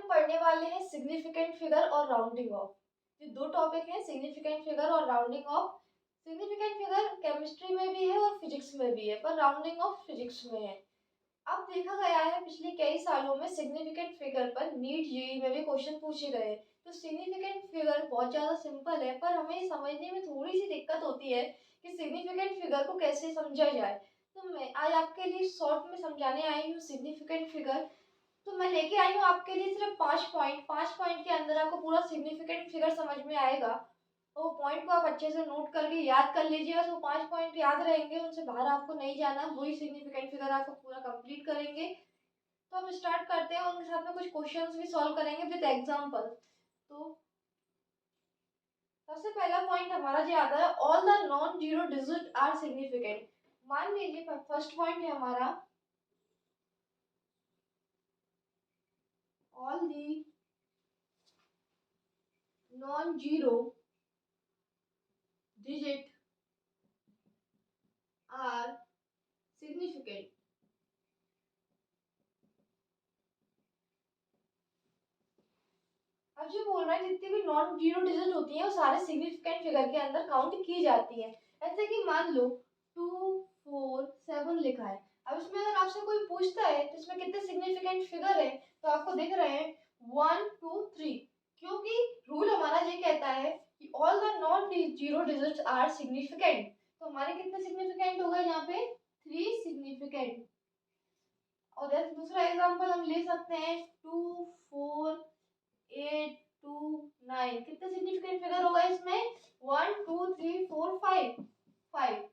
हम पढ़ने वाले हैं सिग्निफिकेंट फिगर और राउंडिंग ऑफ। ये दो टॉपिक हैं, सिग्निफिकेंट फिगर और rounding off. Significant figure chemistry में भी है और फिजिक्स में भी है, पर राउंडिंग ऑफ फिजिक्स में है। अब देखा गया है पिछले कई सालों में सिग्निफिकेंट फिगर पर नीट जेईई में भी क्वेश्चन पूछे गए। तो सिग्निफिकेंट फिगर बहुत ज़्यादा सिंपल है, पर हमें समझने में थोड़ी सी दिक्कत होती है कि सिग्निफिकेंट फिगर को कैसे समझा जाए। तो मैं आज आपके लिए शॉर्ट में समझाने आई हूँ सिग्निफिकेंट फिगर। तो मैं लेके आई हूँ आपके लिए सिर्फ 5 पॉइंट के अंदर आपको पूरा सिग्निफिकेंट फिगर समझ में आएगा। वो पॉइंट को आप अच्छे से नोट करके याद कर लीजिएगा। तो 5 पॉइंट याद रहेंगे, उनसे बाहर आपको नहीं जाना, वही सिग्निफिकेंट फिगर आपको पूरा कंप्लीट करेंगे। तो हम स्टार्ट करते हैं, उनके साथ में कुछ क्वेश्चंस भी सॉल्व करेंगे विद एग्जांपल। तो सबसे पहला पॉइंट हमारा जो आता है, all the non zero digit are significant. मान लीजिए फर्स्ट पॉइंट है हमारा, all the non zero digit are significant. अब जो बोल रहा है जितनी भी नॉन जीरो डिजिट होती है वो सारे सिग्निफिकेंट फिगर के अंदर काउंट की जाती है। ऐसे कि मान लो 2 4 7 लिखा है। अब इसमें अगर आपसे कोई पूछता है तो इसमें कितने सिग्निफिकेंट फिगर है, तो आपको दिख रहे हैं 1 2 3, क्योंकि रूल हमारा ये कहता है कि all the non zero digits are significant. तो हमारे कितने सिग्निफिकेंट हो गए यहाँ पे, 3 सिग्निफिकेंट। और जैसे दूसरा एग्जांपल हम ले सकते हैं 2 4 8 2 9, कितने सिग्निफिकेंट फिगर होगा इसमें, 1 2 3 4 5, 5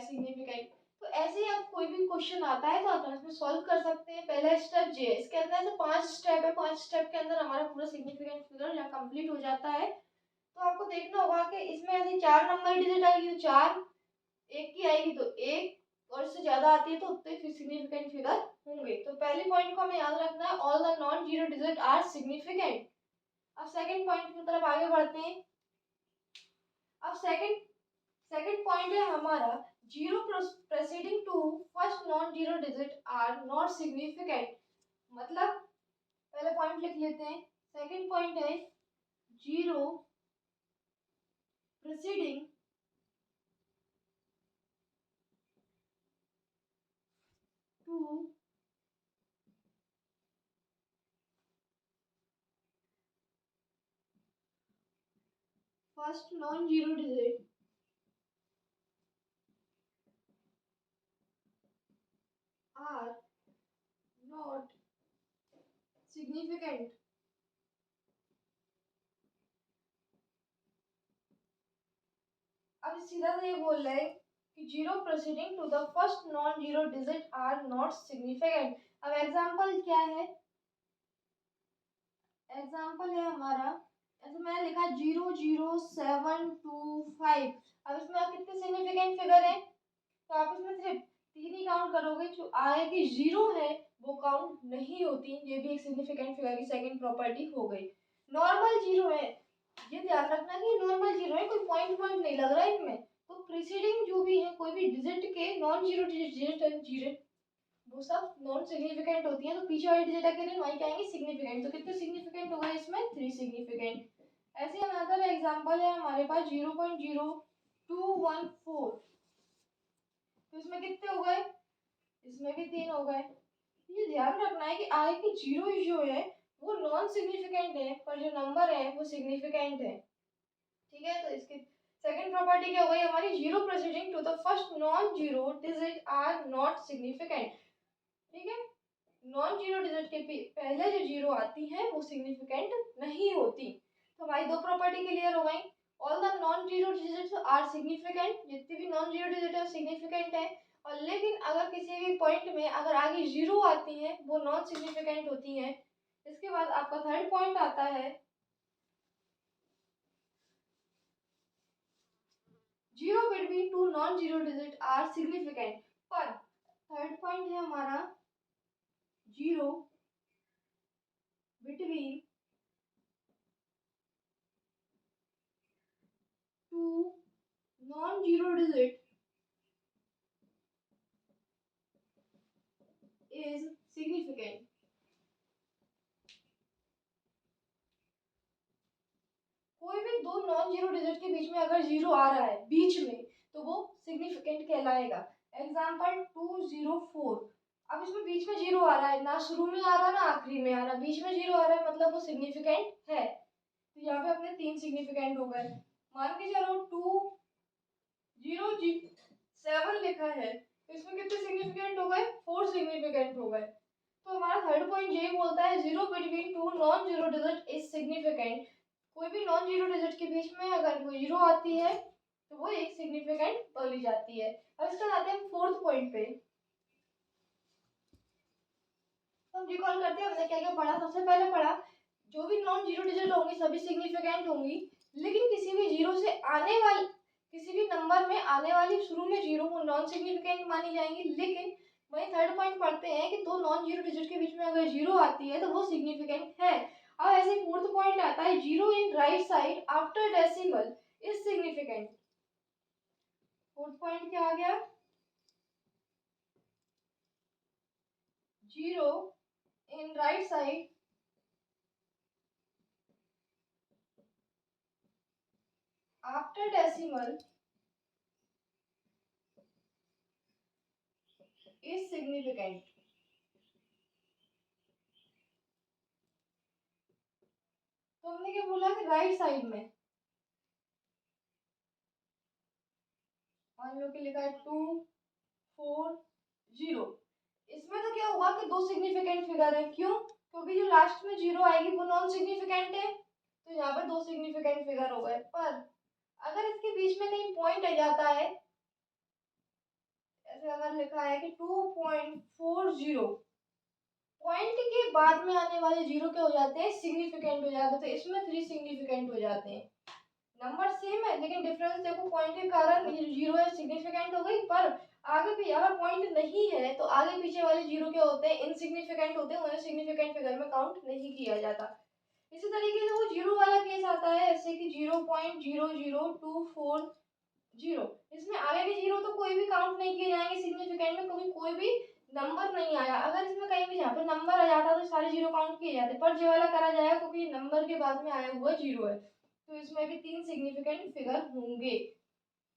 सिग्निफिकेंट। तो ऐसे ही आप कोई भी क्वेश्चन आता है तो आप इसमें सॉल्व कर सकते हैं। पहला स्टेप ये है, इसके अंदर ऐसे 5 स्टेप है, 5 स्टेप के अंदर हमारा पूरा सिग्निफिकेंट फिगर यहाँ कंप्लीट हो जाता है। तो आपको देखना होगा कि इसमें ऐसे 4 नंबर डिजिट आएगी तो 4, एक की आएगी तो एक, और इससे ज्यादा आती है तो उतने सिग्निफिकेंट फिगर होंगे। तो पहले पॉइंट को हमें याद रखना है, all the non zero digit are significant. अब सेकंड पॉइंट की तरफ आगे बढ़ते हैं। अब सेकंड पॉइंट है हमारा, zero preceding to first non zero digit are not significant. मतलब पहले पॉइंट लिख लेते हैं, सेकंड पॉइंट है zero preceding to first non zero digit are not significant. अब सीधा से ये बोल रहा है कि zero proceeding to the first non zero digit are not significant. अब एग्जांपल क्या है, एग्जांपल है हमारा, ऐसे मैंने लिखा 0 0 7 2 5। अब इसमें आप कितने सिग्निफिकेंट फिगर है, तो आप इसमें सिर्फ 3 ही काउंट करोगे। जो आगे की जीरो है वो काउंट नहीं होती। ये भी एक सिग्निफिकेंट फिगर की सेकंड प्रॉपर्टी हो गई। नॉर्मल जीरो है, ये ध्यान रखना कि नॉर्मल जीरो है, कोई पॉइंट पॉइंट नहीं लग रहा है इनमें। तो प्रीसीडिंग जो भी है कोई भी डिजिट के नॉन जीरो डिजिट वो सब नॉन सिग्निफिकेंट होती है, तो पीछे वाली डिजिट अकेले वहीं क्या आएंगे, सिग्निफिकेंट। तो कितने सिग्निफिकेंट हो गए इसमें, 3 सिग्निफिकेंट। ऐसे अनदर एग्जांपल है हमारे पास 0.0214। तो इसमें कितने हो गए, इसमें भी 3 हो गए। ये ध्यान रखना है कि आगे की जीरो जो है वो नॉन सिग्निफिकेंट है, पर जो नंबर है वो सिग्निफिकेंट है। ठीक है, तो इसकी सेकंड प्रॉपर्टी क्या हो गई हमारी, zero proceeding to the first non zero digit are not significant. ठीक है, नॉन जीरो डिजिट के पहले जो जीरो आती है वो सिग्निफिकेंट नहीं होती। तो हमारी दो प्रॉपर्टी क्लियर हो गई, all the non zero digits are significant, जितनी भी नॉन जीरो डिजिट है सिग्निफिकेंट है। और लेकिन अगर किसी भी पॉइंट में अगर आगे जीरो आती है वो नॉन सिग्निफिकेंट होती है। इसके बाद आपका थर्ड पॉइंट आता है, zero between two non zero digit are significant. पर थर्ड पॉइंट है हमारा, zero between two non zero digit is significant। Non zero digit के बीच में अगर जीरो आ रहा है बीच में तो वो सिग्निफिकेंट कहलाएगा। एग्जाम्पल 204, अब इसमें बीच में जीरो आ रहा है, ना शुरू में आ रहा ना आखिरी में आ रहा, बीच में जीरो आ रहा है मतलब वो सिग्निफिकेंट है। तो यहाँ पे अपने 3 सिग्निफिकेंट हो गए। मान के चलो 2007 लिखा है तो इसमें कितने सिग्निफिकेंट हो गए? 4 सिग्निफिकेंट हो गए। तो हमारा थर्ड पॉइंट यही बोलता है zero between two non zero digit is significant. कोई भी नॉन जीरो डिजिट के बीच में अगर वो जीरो आती है तो वो एक सिग्निफिकेंट बोली जाती है। अब इसका आते हैं फोर्थ पॉइंट पे। तो हम रिकॉल करते हैं हमने क्या क्या पढ़ा। सबसे पहले पढ़ा जो भी नॉन जीरो डिजिट होंगी सभी सिग्निफिकेंट होंगी, लेकिन किसी भी जीरो से आने वाली किसी भी नंबर में आने वाली शुरू में जीरो को नॉन सिग्निफिकेंट मानी जाएंगी। लेकिन वही थर्ड पॉइंट पढ़ते हैं कि दो नॉन जीरो डिजिट के बीच में अगर जीरो आती है तो वो सिग्निफिकेंट है। अब ऐसे फोर्थ पॉइंट आता है zero in right side after decimal is significant. Fourth point क्या आ गया? Zero in right side after decimal is significant. तो हमने क्या बोला कि राइट साइड में मान लो कि लिखा है 240, इसमें तो क्या हुआ कि दो सिग्निफिकेंट फिगर है। क्यों? क्योंकि जो लास्ट में जीरो आएगी वो नॉन सिग्निफिकेंट है, तो यहाँ पे दो सिग्निफिकेंट फिगर हो गए। पर अगर इसके बीच में कहीं पॉइंट आ जाता है, ऐसे अगर लिखा है कि 2.40, पॉइंट के बाद में आने वाले जीरो क्या हो जाते हैं? सिग्निफिकेंट हो जाते हैं। तो इसमें 3 सिग्निफिकेंट हो जाते हैं। नंबर सेम है लेकिन डिफरेंस देखो, पॉइंट के कारण ये जीरो है सिग्निफिकेंट हो गई, पर आगे भी अगर पॉइंट नहीं है तो आगे पीछे वाले जीरो क्या होते हैं? इनसिग्निफिकेंट होते हैं, उन्हें सिग्निफिकेंट फिगर में काउंट नहीं किया जाता। इसी तरीके से वो जीरो वाला केस आता है ऐसे कि 0.00240, इसमें आगे के जीरो तो कोई भी काउंट नहीं किए जाएंगे सिग्निफिकेंट में, क्योंकि कोई भी नंबर नहीं आया। अगर इसमें कहीं भी जहाँ पे नंबर आ जाता तो सारे जीरो काउंट किए जाते, पर ये वाला करा जाएगा क्योंकि नंबर के बाद में आया हुआ जीरो है। तो इसमें भी 3 सिग्निफिकेंट फिगर होंगे।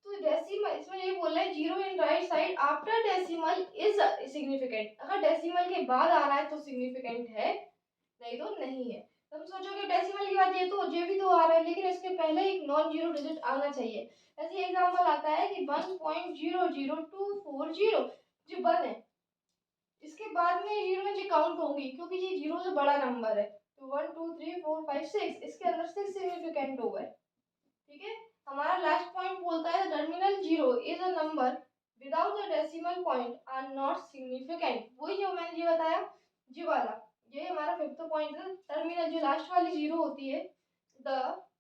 तो डेसिमल इसमें ये बोल रहा है zero in right side after decimal is significant. अगर डेसिमल के बाद आ रहा है तो सिग्निफिकेंट है, नहीं तो नहीं है। तुम सोचोगे डेसिमल की बात, ये तो जे भी तो आ रहा है लेकिन इसके पहले एक नॉन जीरो डिजिट आना चाहिए। ऐसे एग्जांपल आता है कि 1.00240 जो 1 है, इसके बाद में जीरो में जो काउंट होंगी क्योंकि ये जीरो से बड़ा नंबर है। तो 1 2 3 4 5 6, इसके अंदर 6 सिग्निफिकेंट हो गए। ठीक है, हमारा लास्ट पॉइंट बोलता है terminal zero is a number without the decimal point are not significant. वही जो मैंने ये बताया जी वाला, ये हमारा फिफ्थ पॉइंट है। टर्मिनल जो लास्ट वाली जीरो होती है, the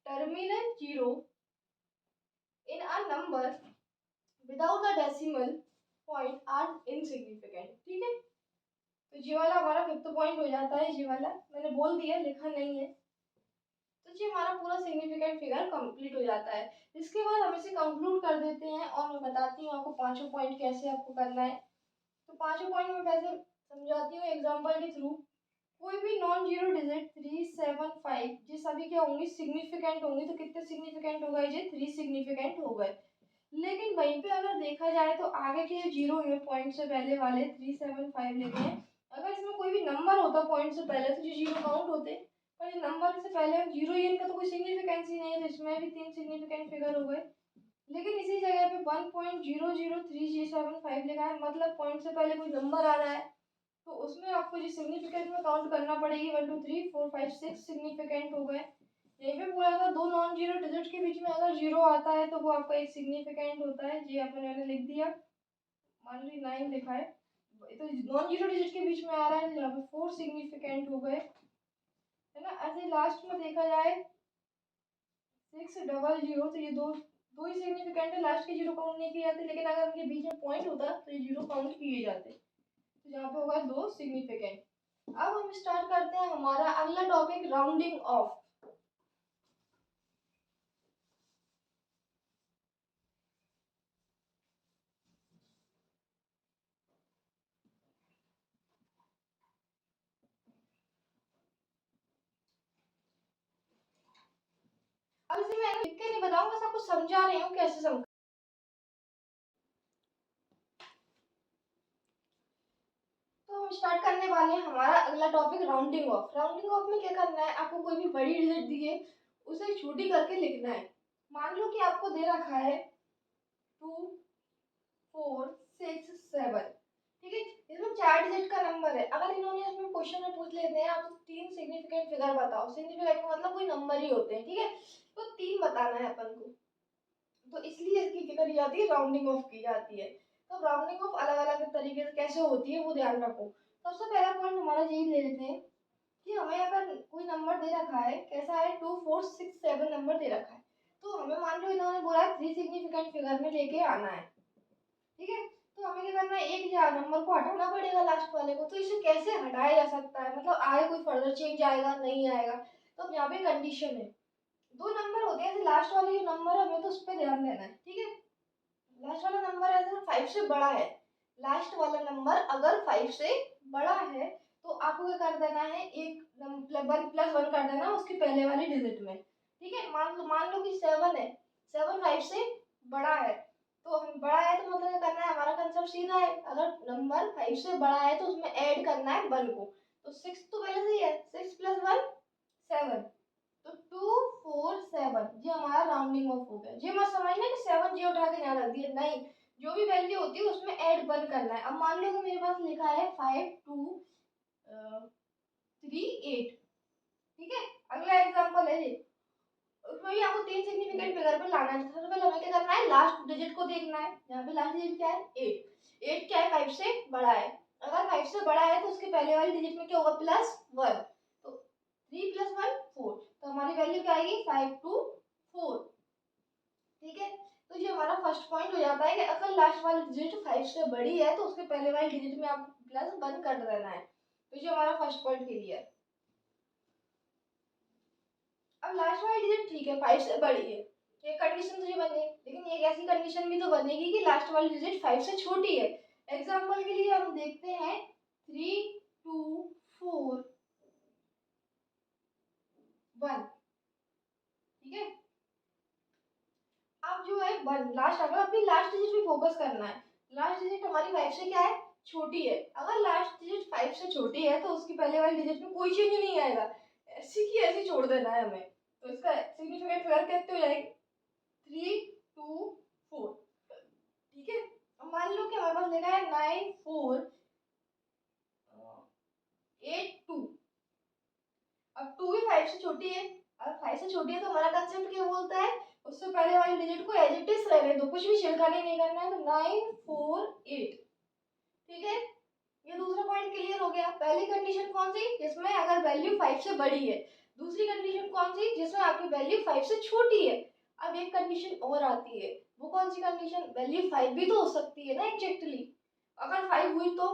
terminal zero in a number without the decimal point are insignificant. ठीक है, तो जी वाला हमारा फिफ्थ पॉइंट हो जाता है। जी वाला मैंने बोल दिया, लिखा नहीं है। तो जी हमारा पूरा सिग्निफिकेंट फिगर कंप्लीट हो जाता है। इसके बाद हम इसे कंक्लूड कर देते हैं और मैं बताती हूँ आपको पांचों पॉइंट कैसे आपको करना है। तो पांचों पॉइंट मैं वैसे समझाती हूँ एग्जांपल के थ्रू। कोई भी नॉन जीरो डिजिट 375 ये सभी क्या होंगी? सिग्निफिकेंट होंगी। तो कितने सिग्निफिकेंट हो गए? ये 3 सिग्निफिकेंट हो गए। लेकिन वहीं पे अगर देखा जाए तो आगे के जीरो है पॉइंट से पहले वाले 375 लेते हैं, अगर इसमें कोई भी नंबर होता पॉइंट से पहले तो ये जीरो काउंट होते, पर ये नंबर से पहले जीरो ही, इनका तो कोई सिग्निफिकेंस ही नहीं है, तो इसमें भी 3 सिग्निफिकेंट फिगर हो गए। लेकिन इसी जगह पे 1.00375 लिखा है, मतलब पॉइंट से पहले कोई नंबर आ रहा है तो उसमें आपको जो सिग्निफिकेंट में काउंट करना पड़ेगी। 1 2 3 4 5 6 सिग्निफिकेंट हो गए। यहीं पे बोला था दो नॉन जीरो डिजिट के बीच में अगर जीरो आता है तो वो आपका एक सिग्निफिकेंट होता है। जी आपने मैंने लिख दिया, मान ली 9 लिखा है, तो नॉन जीरो डिजिट के बीच में आ रहा है, यहाँ पे 4 सिग्निफिकेंट हो गए, है ना। ऐसे लास्ट में देखा जाए 600, तो ये दो दो ही सिग्निफिकेंट है, लास्ट के जीरो काउंट नहीं किए जाते, लेकिन अगर उनके बीच में पॉइंट होता तो ये जीरो काउंट किए जाते। तो यहाँ पे होगा 2 सिग्निफिकेंट। अब हम स्टार्ट करते हैं हमारा अगला टॉपिक, राउंडिंग ऑफ। अब इसे मैंने लिख के नहीं बताऊंगा, बस आपको समझा रही हूँ कैसे समझ। तो हम स्टार्ट करने वाले हैं हमारा अगला topic, rounding off. Rounding off में क्या करना है, आपको कोई भी बड़ी डिजिट दी है उसे छोटी करके लिखना है। मान लो कि आपको दे रखा है 2 4 6 7, ठीक है, इसमें 4 डिजिट का नंबर है। अगर इन्होंने इसमें क्वेश्चन में पूछ लेते हैं आप 3 सिग्निफिकेंट फिगर बताओ, सिग्निफिकेंट का मतलब कोई नंबर ही होते हैं, ठीक है, तो 3 बताना है अपन को, तो इसलिए इसकी क्या करी जाती है, राउंडिंग ऑफ की जाती है। तो राउंडिंग ऑफ अलग अलग तरीके से कैसे होती है वो ध्यान रखो। सबसे पहला पॉइंट हमारा यही ले लेते हैं कि हमें अगर कोई नंबर दे रखा है, कैसा है, 2 4 6 7 नंबर दे रखा है, तो हमें मान लो इन्होंने बोला 3 सिग्निफिकेंट फिगर में लेके आना है, ठीक है, तो हमें क्या करना है, एक नंबर को हटाना पड़ेगा लास्ट वाले को। तो इसे कैसे हटाया जा सकता है, मतलब आगे कोई फर्दर चेंज आएगा नहीं आएगा, तो अब यहाँ पे कंडीशन है, 2 नंबर होते हैं, लास्ट वाले जो नंबर है हमें तो उस पर ध्यान देना है, ठीक है। लास्ट वाला नंबर अगर 5 से बड़ा है, लास्ट वाला नंबर अगर 5 से बड़ा है तो आपको क्या कर देना है, एक वन प्लस वन कर देना उसकी पहले वाली डिजिट में, ठीक है। मान लो कि 7 है, 7 5 से बड़ा है, तो हम बड़ा है तो मतलब क्या करना है, हमारा कंसेप्ट सीधा है, अगर नंबर 5 से बड़ा है तो उसमें ऐड करना है 1 को, तो 6 तो पहले से ही है, 6 + 1 7, तो 2 4 7 ये हमारा राउंडिंग ऑफ हो गया। ये मत समझना कि 7 जी उठा के यहाँ रख दिया, नहीं, जो भी वैल्यू होती है उसमें ऐड 1 करना है। अब मान लो कि मेरे पास लिखा है 5 2 3 8, ठीक है, अगला एग्जांपल है ये, उसमें भी आपको 3 सिग्निफिकेंट फिगर पे लाना है। सबसे पहले हमें क्या करना है, लास्ट डिजिट को देखना है, यहाँ पे लास्ट डिजिट क्या है, 8, 8 क्या है, 5 से बड़ा है, अगर 5 से बड़ा है तो उसके पहले वाली डिजिट में क्या होगा, +1, तो 3 + 1 4, तो हमारी वैल्यू क्या आएगी, 5 2 4, ठीक है। तो ये हमारा फर्स्ट पॉइंट हो जाता है कि अगर लास्ट वाली डिजिट 5 से बड़ी है तो उसके पहले वाली डिजिट में आपको +1 कर देना है, तो ये हमारा फर्स्ट पॉइंट क्लियर। अब लास्ट वाली डिजिट ठीक है 5 से बड़ी है, ये कंडीशन तो ये बनेगी, लेकिन एक ऐसी कंडीशन भी तो बनेगी कि लास्ट वाली डिजिट 5 से छोटी है। एग्जांपल के लिए हम देखते हैं 3 2 4 1, ठीक है। अब जो है 1 लास्ट, अगर अपनी लास्ट डिजिट पे फोकस करना है, लास्ट डिजिट हमारी 5 से क्या है, छोटी है, अगर लास्ट डिजिट 5 से छोटी है तो उसकी पहले वाली डिजिट में कोई चेंज नहीं आएगा, ऐसी की ऐसी छोड़ देना है हमें, तो इसका सिग्निफिकेंट फिगर कितने हो जाएगी, 3 2 4, ठीक है। अब मान लो कि हमारे पास लिखा है 9 4 8 2, अब 2 भी 5 से छोटी है, अब 5 से छोटी है तो हमारा कंसेप्ट क्या बोलता है, उससे पहले वाली डिजिट को एज इट इज रहने दो, कुछ भी छिलकानी नहीं करना है, तो 9 4 8, ठीक है। ये दूसरा पॉइंट क्लियर हो गया। पहली कंडीशन कौन सी, जिसमें अगर वैल्यू 5 से बड़ी है, दूसरी कंडीशन कौन सी, जिसमें आपकी वैल्यू 5 से छोटी है। अब एक कंडीशन और आती है, वो कौन सी कंडीशन, वैल्यू 5 भी तो हो सकती है ना एग्जैक्टली, अगर 5 हुई तो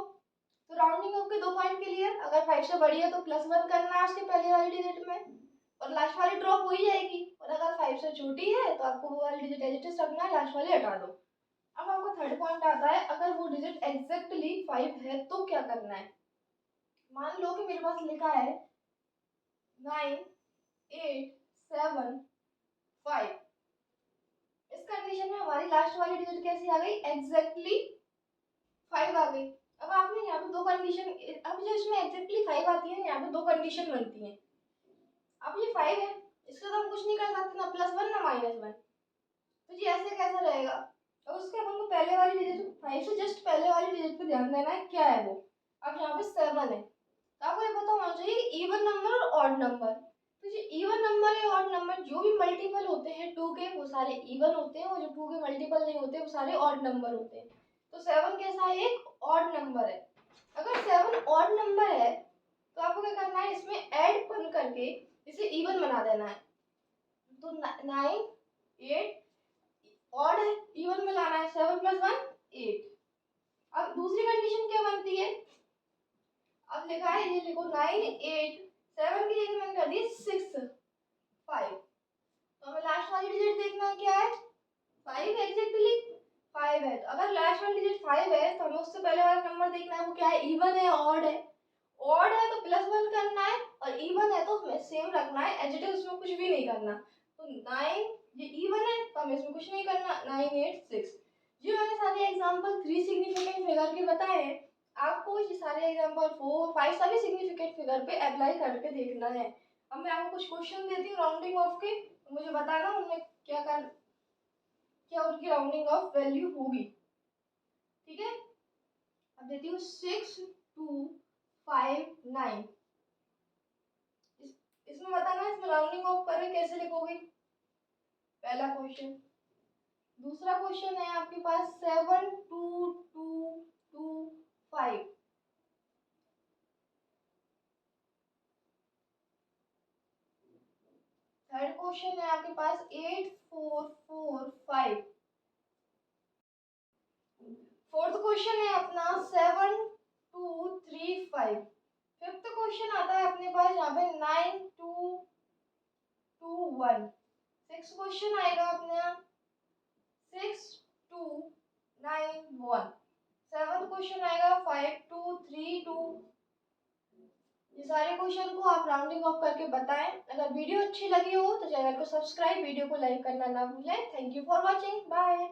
राउंडिंग ऑफ के 2 पॉइंट क्लियर, अगर 5 से बड़ी है तो +1 करना है उसके पहले वाली डिजिट में और लास्ट वाली ड्रॉप हो ही जाएगी, और अगर 5 से छोटी है तो आपको वो वाली डिजिट एज इट इज रखना है, लास्ट वाली हटा दो। अब आपका थर्ड पॉइंट आता है, अगर वो डिजिट एग्जैक्टली 5 है तो क्या करना है। मान लो कि मेरे पास लिखा है 9 8 7 5, इस कंडीशन में हमारी लास्ट वाली डिजिट कैसी आ गई, एग्जैक्टली 5 आ गई। अब आपने यहाँ पे दो कंडीशन, अब जो इसमें एग्जैक्टली 5 आती है यहाँ पे दो कंडीशन बनती हैं। अब ये 5 है, इसका तो हम कुछ नहीं कर सकते, ना +1 ना -1, तो ये ऐसे कैसा रहेगा। अब उसके हमको पहले वाली डिजिट 5 से जस्ट पहले वाली डिजिट पे ध्यान देना है, क्या है वो। अब यहाँ पे 7 है, तो आपको ये पता होना चाहिए कि इवन नंबर और ऑड नंबर, तो ये इवन नंबर या ऑड नंबर जो भी मल्टीपल होते हैं 2 के वो सारे इवन होते हैं, और जो 2 के मल्टीपल नहीं होते वो सारे ऑड नंबर होते हैं। तो 7 कैसा है, एक ऑड नंबर है। अगर 7 ऑड नंबर है तो आपको क्या करना है, इसमें ऐड बन करके इसे इवन बना देना है, तो 9 8 ऑड है, इवन में लाना है, 7 + 1 8। अब दूसरी कंडीशन क्या बनती है, अब लिखा है, ये लिखो 9 8 7 की जगह मैंने कर दी 6 5, तो हमें लास्ट वाली डिजिट देखना है क्या है, 5 एग्जैक्टली 5 है, तो अगर लास्ट वाली डिजिट 5 है तो हमें उससे पहले वाला नंबर देखना है वो क्या है, इवन है ऑड है, ऑड है तो +1 करना है, और इवन है तो हमें सेम रखना है एज इट इज, उसमें कुछ भी नहीं करना, तो 9 ये इवन है तो हमें इसमें कुछ नहीं करना, 9 8 6। जी मैंने सारे एग्जांपल 3 सिग्निफिकेंट फिगर के बताए हैं, आपको ये सारे एग्जांपल 4 5 सभी सिग्निफिकेंट फिगर पे अप्लाई करके देखना है। अब मैं आपको कुछ क्वेश्चन देती हूँ राउंडिंग ऑफ के, तो मुझे बताना उनमें क्या उनकी राउंडिंग ऑफ वैल्यू होगी। ठीक है, अब देती हूँ 6 2 5 9। इसमें बताना इसमें राउंडिंग ऑफ करें कैसे लिखोगे, पहला क्वेश्चन। दूसरा क्वेश्चन है आपके पास 7 2 2 2 5। थर्ड क्वेश्चन है आपके पास 8 4 4 5। फोर्थ क्वेश्चन है अपना 7 2 3 5। फिफ्थ क्वेश्चन आता है अपने पास यहाँ पे 9 2 2 1। सिक्स क्वेश्चन आएगा अपने 6 2 9 1। सेवंथ क्वेश्चन आएगा 5 2 3 2। ये सारे क्वेश्चन को आप राउंडिंग ऑफ करके बताएं। अगर वीडियो अच्छी लगी हो तो चैनल को सब्सक्राइब, वीडियो को लाइक करना ना भूलें। Thank you for watching, bye.